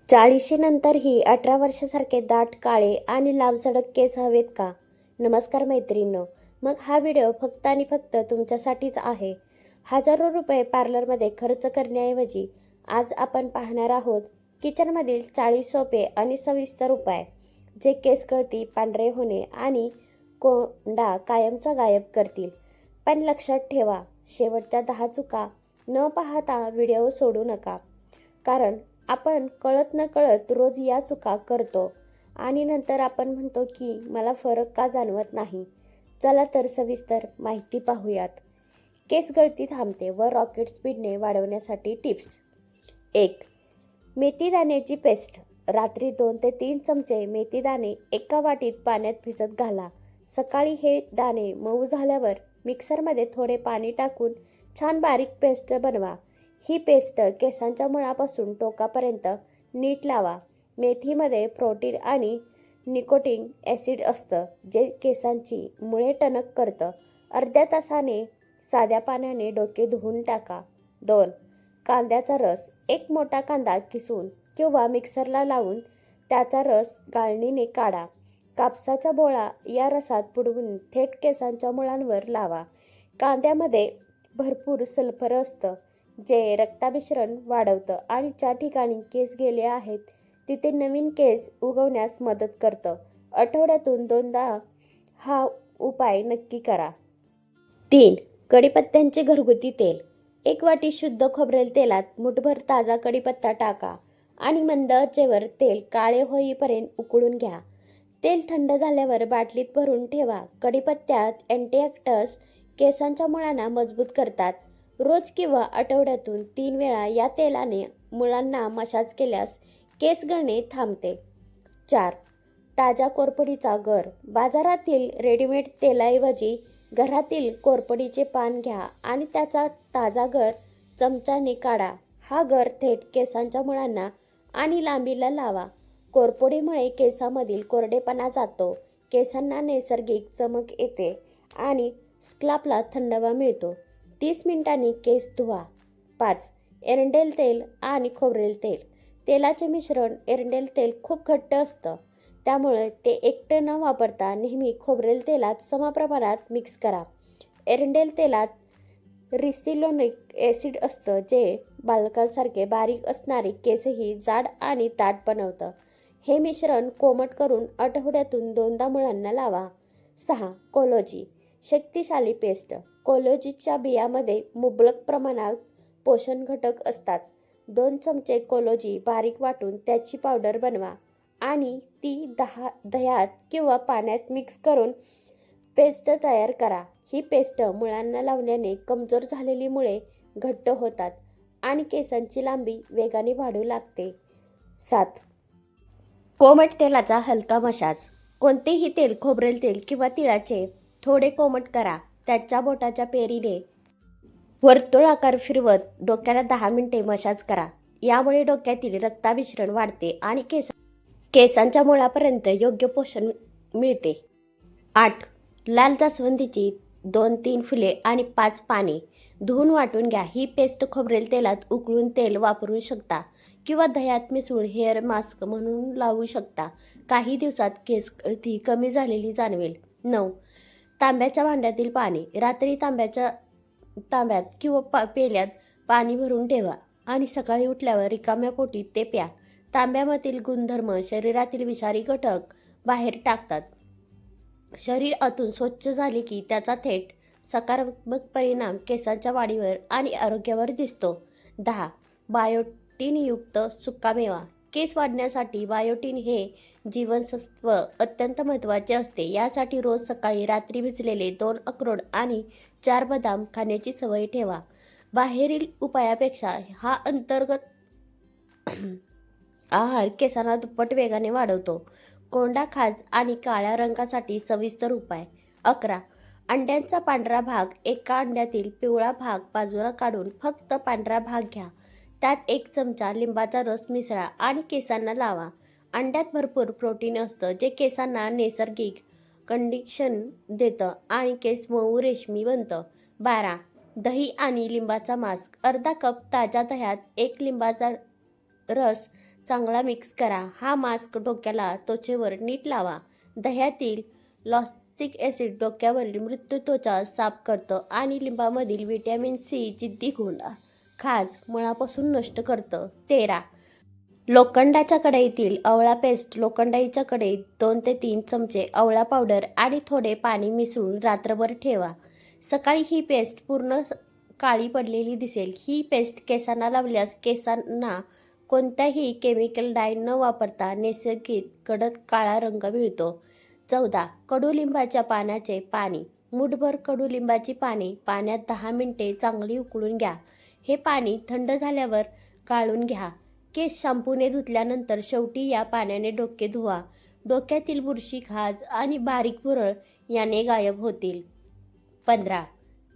40शी नंतरही 18 वर्षासारखे दाट काळे आणि लांबसडक केस हवेत का? नमस्कार मैत्रिणींनो. मग हा व्हिडिओ फक्त आणि फक्त तुमच्यासाठीच आहे. हजारो रुपये पार्लरमध्ये खर्च करण्याऐवजी आज आपण पाहणार आहोत किचनमधील 40 सोपे आणि सविस्तर उपाय, जे केस गळती, पांढरे होणे आणि कोंडा कायमचा गायब करतील. पण लक्षात ठेवा, शेवटच्या 10 चुका न पाहता व्हिडिओ सोडू नका. कारण आपण कळत नकळत रोज या चुका करतो आणि नंतर आपण म्हणतो की मला फरक का जाणवत नाही. चला तर सविस्तर माहिती पाहूयात. केस गळती थांबते व रॉकेट स्पीडने वाढवण्यासाठी टिप्स. 1. मेथी दाण्याची पेस्ट. रात्री 2 ते 3 चमचे मेथी दाणे एका वाटीत पाण्यात भिजत घाला. सकाळी हे दाणे मऊ झाल्यावर मिक्सरमध्ये थोडे पाणी टाकून छान बारीक पेस्ट बनवा. ही पेस्ट केसांच्या मुळापासून टोकापर्यंत नीट लावा. मेथीमध्ये प्रोटीन आणि निकोटीन ॲसिड असतं, जे केसांची मुळे टणक करतं. अर्ध्या तासाने साध्या पाण्याने डोके धुवून टाका. 2. कांद्याचा रस. एक मोठा कांदा किसून किंवा मिक्सरला लावून त्याचा रस गाळणीने काढा. कापसाचा बोळा या रसात बुडवून थेट केसांच्या मुळांवर लावा. कांद्यामध्ये भरपूर सल्फर असतं, जे रक्ताभिसरण वाढवतं आणि ज्या ठिकाणी केस गेले आहेत तिथे नवीन केस उगवण्यास मदत करतं. आठवड्यातून 2दा हा उपाय नक्की करा. 3. कढीपत्त्याचे घरगुती तेल. 1 वाटी शुद्ध खोबरेल तेलात मुठभर ताजा कढीपत्ता टाका आणि मंद आचेवर तेल काळे होईपर्यंत उकळून घ्या. तेल थंड झाल्यावर बाटलीत भरून ठेवा. कढीपत्त्यात अँटीऑक्सिडंट्स केसांच्या मुळांना मजबूत करतात. रोज किंवा आठवड्यातून 3 वेळा या तेलाने मुळांना मसाज केल्यास केस गळणे थांबते. 4. ताज्या कोरफडीचा गर. बाजारातील रेडीमेड तेलाऐवजी घरातील कोरफडीचे पान घ्या आणि त्याचा ताजा गर चमच्याने काढा. हा गर थेट केसांच्या मुळांना आणि लांबीला लावा. कोरफडीमुळे केसांमधील कोरडेपणा जातो, केसांना नैसर्गिक चमक येते आणि स्काल्पला थंडावा मिळतो. 30 मिनिटांनी केस धुवा. 5. एरंडेल तेल आणि खोबरेल तेल. तेलाचे मिश्रण. एरंडेल तेल खूप घट्ट असतं, त्यामुळे ते एकटं न वापरता नेहमी खोबरेल तेलात समप्रमाणात मिक्स करा. एरंडेल तेलात रिसिनोलिक ॲसिड असतं, जे बालकांसारखे बारीक असणारे केसही जाड आणि दाट बनवतं. हे मिश्रण कोमट करून आठवड्यातून 2दा मुळांना लावा. 6. कोलोजी. शक्तिशाली पेस्ट. कोलोजीच्या बियामध्ये मुबलक प्रमाणात पोषण घटक असतात. 2 चमचे कोलोजी बारीक वाटून त्याची पावडर बनवा आणि ती दह्यात किंवा पाण्यात मिक्स करून पेस्ट तयार करा. ही पेस्ट मुळांना लावल्याने कमजोर झालेली मुळे घट्ट होतात आणि केसांची लांबी वेगाने वाढू लागते. 7. कोमट तेलाचा हलका मसाज. कोणतेही तेल, खोबरेल तेल किंवा तिळाचे थोडे कोमट करा. त्याच्या बोटाच्या पेरीने वर्तुळाकार फिरवत डोक्याला 10 मिनिटे मसाज करा. यामुळे डोक्यातील रक्ताभिसरण वाढते आणि केसांच्या मुळापर्यंत योग्य पोषण मिळते. 8. लाल जास्वंदीची 2-3 फुले आणि 5 पाने धुवून वाटून घ्या. ही पेस्ट खोबरेल तेलात उकळून तेल वापरू शकता किंवा दह्यात मिसळून हेअर मास्क म्हणून लावू शकता. काही दिवसात केस गळती कमी झालेली जाणवेल. 9. तांब्याच्या भांड्यातील पाणी. रात्री तांब्यात किंवा पेल्यात पाणी भरून ठेवा आणि सकाळी उठल्यावर रिकाम्या पोटी ते प्या. तांब्यामधील गुणधर्म शरीरातील विषारी घटक बाहेर टाकतात. शरीर आतून स्वच्छ झाले की त्याचा थेट सकारात्मक परिणाम केसांच्या वाढीवर आणि आरोग्यावर दिसतो. 10. बायोटिनयुक्त सुकामेवा. केस वाढण्यासाठी बायोटिन हे जीवनसत्व अत्यंत महत्त्वाचे असते. यासाठी रोज सकाळी रात्री भिजलेले 2 अक्रोड आणि 4 बदाम खाण्याची सवय ठेवा. बाहेरील उपायापेक्षा हा अंतर्गत आहार केसांना दुप्पट वेगाने वाढवतो. कोंडा, खाज आणि काळ्या रंगासाठी सविस्तर उपाय. 11. अंड्यांचा पांढरा भाग. एका अंड्यातील पिवळा भाग बाजूला काढून फक्त पांढरा भाग घ्या. त्यात 1 चमचा लिंबाचा रस मिसळा आणि केसांना लावा. अंड्यात भरपूर प्रोटीन असतं, जे केसांना नैसर्गिक कंडिशन देतं आणि केस मऊ रेशमी बनतं. 12. दही आणि लिंबाचा मास्क. अर्धा कप ताज्या दह्यात 1 लिंबाचा रस चांगला मिक्स करा. हा मास्क डोक्याला त्वचेवर नीट लावा. दह्यातील लॉक्टिक ॲसिड डोक्यावरील मृत्यू त्वचा साफ करतं आणि लिंबामधील व्हिटॅमिन सी जिद्दी गुण खाज मुळापासून नष्ट करतं. 13. लोखंडाच्या कढईतील आवळा पेस्ट. लोखंडाच्या कढईत 2 ते 3 चमचे आवळा पावडर आणि थोडे पाणी मिसळून रात्रभर ठेवा. सकाळी ही पेस्ट पूर्ण काळी पडलेली दिसेल. ही पेस्ट केसांना लावल्यास केसांना कोणत्याही केमिकल डाय न वापरता नैसर्गिक कडक काळा रंग मिळतो. 14. कडुलिंबाच्या पानाचे पाणी. मूठभर कडुलिंबाची पाने पाण्यात 10 मिनिटे चांगली उकळून घ्या. हे पाणी थंड झाल्यावर गाळून घ्या. केस शॅम्पूने धुतल्यानंतर शेवटी या पाण्याने डोके धुवा. डोक्यातील बुरशी, खाज आणि बारीक पुरळ याने गायब होतील. 15.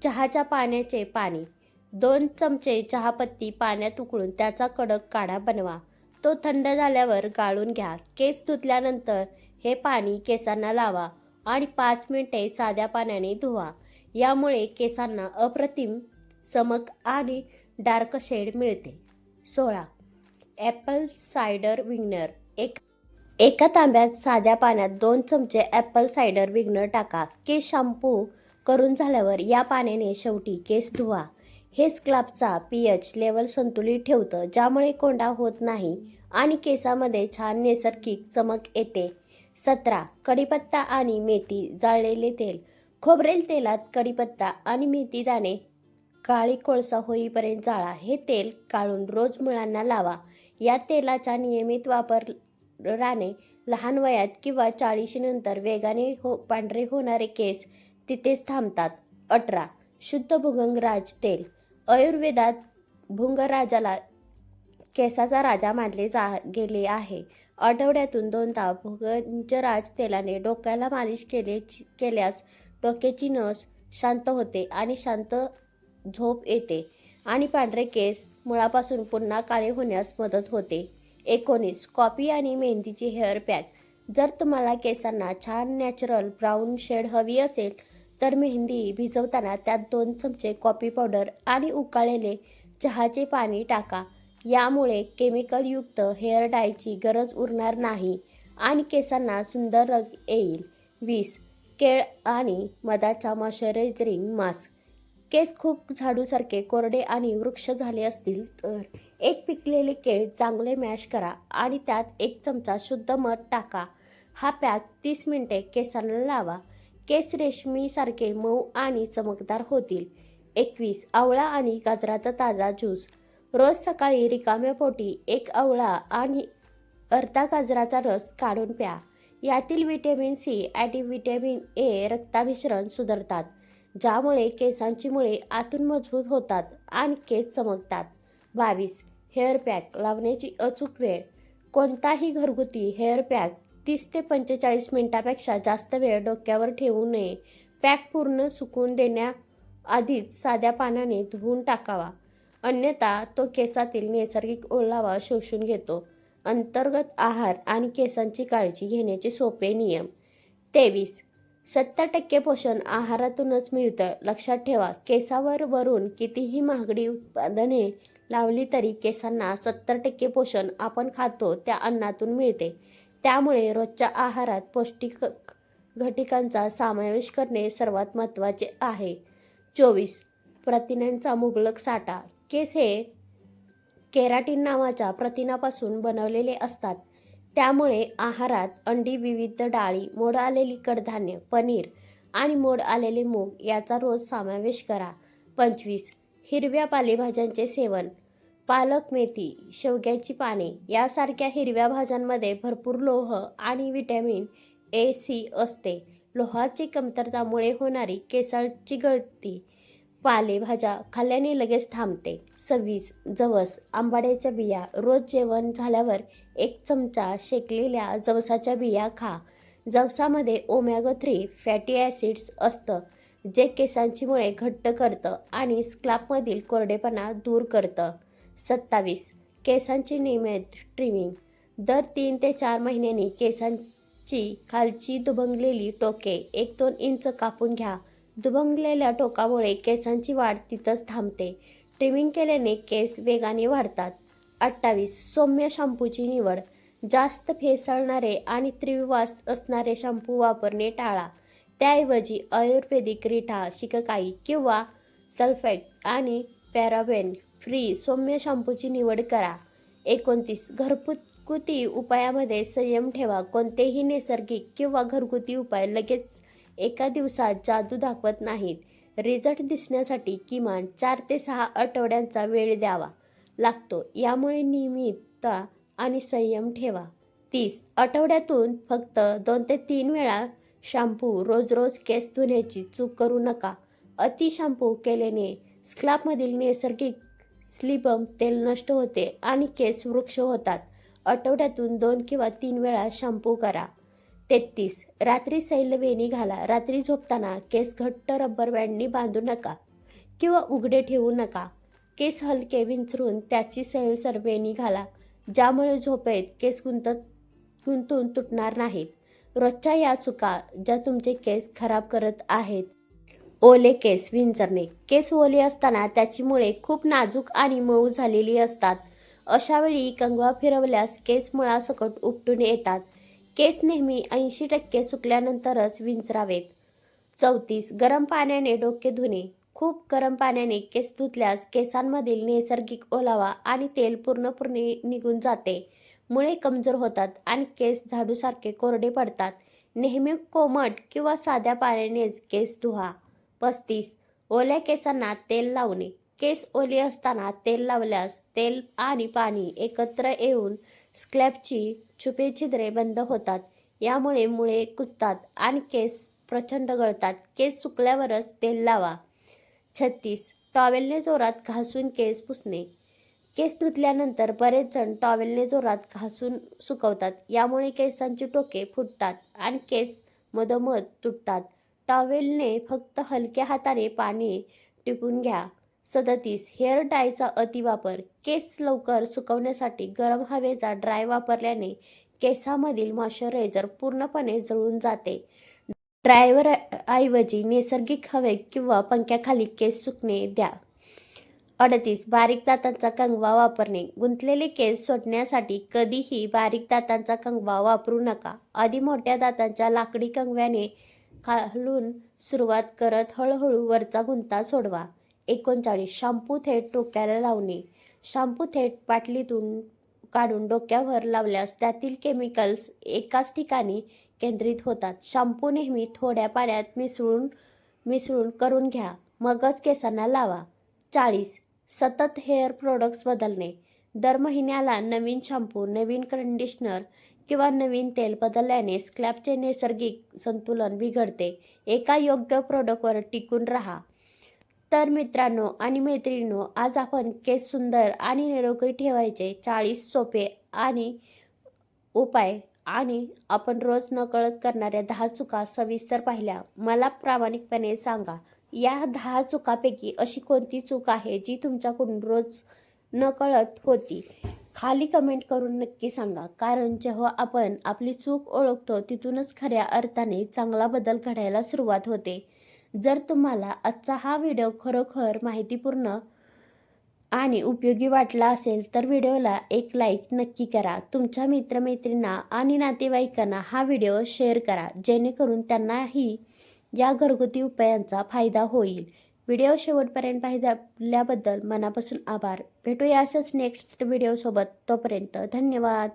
चहाच्या पाण्याचे पाणी. 2 चमचे चहापत्ती पाण्यात उकळून त्याचा कडक काढा बनवा. तो थंड झाल्यावर गाळून घ्या. केस धुतल्यानंतर हे पाणी केसांना लावा आणि 5 मिनिटे साध्या पाण्याने धुवा. यामुळे केसांना अप्रतिम चमक आणि डार्क शेड मिळते. 16. ॲपल सायडर व्हिनेगर. एका तांब्यात साध्या पाण्यात 2 चमचे ॲपल सायडर व्हिनेगर टाका. केस शॅम्पू करून झाल्यावर या पाण्याने शेवटी केस धुवा. हे स्कॅल्पचा pH लेवल संतुलित ठेवतं, ज्यामुळे कोंडा होत नाही आणि केसांमध्ये छान नैसर्गिक चमक येते. 17. कढीपत्ता आणि मेथी. जाळलेले तेल. खोबरेल तेलात कढीपत्ता आणि मेथी दाणे काळी कोळसा होईपर्यंत जाळा. हे तेल काढून रोज मुलांना लावा. या तेलाचा नियमित वापराने लहान वयात किंवा 40 नंतर वेगाने पांढरे होणारे केस तिथेच थांबतात. 18. शुद्ध भृंगराज तेल. आयुर्वेदात भृंगराजाला केसाचा राजा मानले गेले आहे. आठवड्यातून 2दा भृंगराज तेलाने डोक्याला मालिश केल्यास डोक्याची नस शांत होते आणि शांत झोप येते आणि पांढरे केस मुळापासून पुन्हा काळे होण्यास मदत होते. 19. कॉफी आणि मेहंदीची हेअर पॅक. जर तुम्हाला केसांना छान नॅचरल ब्राऊन शेड हवी असेल तर मेहंदी भिजवताना त्यात 2 चमचे कॉफी पावडर आणि उकळलेले चहाचे पाणी टाका. यामुळे केमिकलयुक्त हेअर डायची गरज उरणार नाही आणि केसांना सुंदर रंग येईल. 20. केळ आणि मधाचा मॉइश्चरायझिंग मास्क. केस खूप झाडूसारखे कोरडे आणि वृक्ष झाले असतील तर एक पिकलेले केळ चांगले मॅश करा आणि त्यात 1 चमचा शुद्ध मध टाका. हा पॅक 30 मिनिटे केसांना लावा. केस रेशमीसारखे मऊ आणि चमकदार होतील. 21. आवळा आणि गाजराचा ताजा ज्यूस. रोज सकाळी रिकाम्या पोटी 1 आवळा आणि अर्धा गाजराचा रस काढून प्या. यातील व्हिटॅमिन सी आणि व्हिटॅमिन ए रक्ताभिसरण सुधारतात, ज्यामुळे केसांची मुळे आतून मजबूत होतात आणि केस चमकतात. 22. हेअर पॅक लावण्याची अचूक वेळ. कोणताही घरगुती हेअर पॅक 30 ते 45 मिनिटांपेक्षा जास्त वेळ डोक्यावर ठेवू नये. पॅक पूर्ण सुकून देण्याआधीच साध्या पाण्याने धुवून टाकावा, अन्यथा तो केसातील नैसर्गिक ओलावा शोषून घेतो. अंतर्गत आहार आणि केसांची काळजी घेण्याचे सोपे नियम. 23. 70% पोषण आहारातूनच मिळतं. लक्षात ठेवा, केसावर वरून कितीही महागडी उत्पादने लावली तरी केसांना 70% पोषण आपण खातो त्या अन्नातून मिळते. त्यामुळे रोजच्या आहारात पौष्टिक घटकांचा समावेश करणे सर्वात महत्त्वाचे आहे. 24. प्रथिनांचा मुबलक साठा. केस हे केराटिन नावाच्या प्रथिनापासून बनवलेले असतात. त्यामुळे आहारात अंडी, विविध डाळी, मोड आलेली कडधान्य, पनीर आणि मोड आलेले मूग याचा रोज समावेश करा. 25. हिरव्या पालेभाज्यांचे सेवन. पालक, मेथी, शेवग्याची पाने यासारख्या हिरव्या भाज्यांमध्ये भरपूर लोह आणि व्हिटॅमिन ए, सी असते. लोहाची कमतरतामुळे होणारी केसांची गळती पालेभाज्या खाल्ल्याने लगेच थांबते. 26. जवस, आंबाड्याच्या बिया. रोज जेवण झाल्यावर 1 चमचा शेकलेल्या जवसाच्या बिया खा. जवसामध्ये ओमेगा 3 फॅटी ॲसिड्स असतं, जे केसांची मुळे घट्ट करतं आणि स्कॅल्पमधील कोरडेपणा दूर करतं. 27. केसांची नियमित ट्रिमिंग. दर 3 ते 4 महिन्यांनी केसांची खालची दुभंगलेली टोके 1-2 इंच कापून घ्या. दुभंगलेल्या टोकामुळे केसांची वाढ तिथंच थांबते. ट्रिमिंग केल्याने केस वेगाने वाढतात 28. सौम्य शॅम्पूची निवड. जास्त फेसाळणारे आणि तीव्र वास असणारे शॅम्पू वापरणे टाळा. त्याऐवजी आयुर्वेदिक रिठा, शिकाकाई किंवा सल्फेट आणि पॅराबेन फ्री सौम्य शॅम्पूची निवड करा. 29. घरगुती उपायामध्ये संयम ठेवा. कोणतेही नैसर्गिक किंवा घरगुती उपाय लगेच एका दिवसात जादू दाखवत नाहीत. रिझल्ट दिसण्यासाठी किमान 4 ते 6 आठवड्यांचा वेळ द्यावा लागतो. यामुळे नियमितता आणि संयम ठेवा. 30. आठवड्यातून फक्त 2 ते 3 वेळा शॅम्पू. रोज रोज केस धुण्याची चूक करू नका. अति शॅम्पू केल्याने स्कॅल्पमधील नैसर्गिक सीबम तेल नष्ट होते आणि केस वृक्ष होतात. आठवड्यातून 2 किंवा 3 वेळा शॅम्पू करा. 33. रात्री सैल वेणी घाला. रात्री झोपताना केस घट्ट रबर बँडनी बांधू नका किंवा उघडे ठेवू नका. केस हलके विंचरून त्याची सैलसर वेणी घाला, ज्यामुळे झोपेत केस गुंतून तुटणार नाहीत. रोजच्या या चुका ज्या तुमचे केस खराब करत आहेत. ओले केस विंचरणे. केस ओले असताना त्याची मुळे खूप नाजूक आणि मऊ झालेली असतात. अशा वेळी कंगवा फिरवल्यास केस मुळासकट उपटून येतात. केस नेहमी 80% सुकल्यानंतरच विंचरावेत. 34. गरम पाण्याने डोके धुणे. खूप गरम पाण्याने केस धुतल्यास केसांमधील नैसर्गिक ओलावा आणि तेल पूर्णपणे निघून जाते. मुळे कमजोर होतात आणि केस झाडूसारखे कोरडे पडतात. नेहमी कोमट किंवा साध्या पाण्यानेच केस धुवा. 35. ओल्या केसांना तेल लावणे. केस ओले असताना तेल लावल्यास तेल आणि पाणी एकत्र येऊन स्कॅल्पची छुपे छिद्रे बंद होतात. यामुळे मुळे कुजतात आणि केस प्रचंड गळतात. केस सुकल्यावरच तेल लावा. 36. टॉवेलने जोरात घासून केस पुसणे. केस धुतल्यानंतर बरेच जण टॉवेलने जोरात घासून सुकवतात. यामुळे केसांची टोके फुटतात आणि केस मधोमध तुटतात. टॉवेलने फक्त हलक्या हाताने पाणी टिपून घ्या. 37. हेअर डायचा अतिवापर. केस लवकर सुकवण्यासाठी गरम हवेचा ड्राय वापरल्याने केसांमधील मॉइश्चरायझर पूर्णपणे जळून जाते. ड्रायव्हर ऐवजी नैसर्गिक हवेत किंवा पंख्याखाली केस सुकणे द्या. 38. बारीक दातांचा कंगवा वापरणे. गुंतलेले केस सोडण्यासाठी कधीही बारीक दातांचा कंगवा वापरू नका. आधी मोठ्या दातांच्या लाकडी कंगव्याने खालून सुरुवात करत हळूहळू वरचा गुंता सोडवा. 39. शॅम्पू थेट डोक्याला लावणे. शॅम्पू थेट बाटलीतून काढून डोक्यावर लावल्यास त्यातील केमिकल्स एकाच ठिकाणी केंद्रित होतात. शॅम्पू नेहमी थोड्या पाण्यात मिसळून करून घ्या, मगच केसांना लावा. 40. सतत हेअर प्रोडक्ट्स बदलणे. दर महिन्याला नवीन शॅम्पू, नवीन कंडिशनर किंवा नवीन तेल बदलल्याने स्कॅल्पचे नैसर्गिक संतुलन बिघडते. एका योग्य प्रोडक्टवर टिकून राहा. तर मित्रांनो आणि मैत्रिणींनो, आज आपण केस सुंदर आणि निरोगी ठेवायचे 40 सोपे आणि उपाय आणि आपण रोज नकळत करणाऱ्या 10 चुका सविस्तर पाहिल्या. मला प्रामाणिकपणे सांगा, या 10 चुकांपैकी अशी कोणती चूक आहे जी तुमच्याकडून रोज नकळत होती? खाली कमेंट करून नक्की सांगा, कारण जेव्हा आपण आपली चूक ओळखतो तिथूनच खऱ्या अर्थाने चांगला बदल घडायला सुरुवात होते. जर तुम्हाला आजचा हा व्हिडिओ खरोखर माहितीपूर्ण आणि उपयोगी वाटला असेल तर व्हिडिओला एक लाईक नक्की करा. तुमच्या मित्रमैत्रिणींना आणि नातेवाईकांना हा व्हिडिओ शेअर करा, जेणेकरून त्यांनाही या घरगुती उपायांचा फायदा होईल. व्हिडिओ शेवटपर्यंत पाहिल्याबद्दल मनापासून आभार. भेटूया अशाच नेक्स्ट व्हिडिओसोबत. तोपर्यंत धन्यवाद.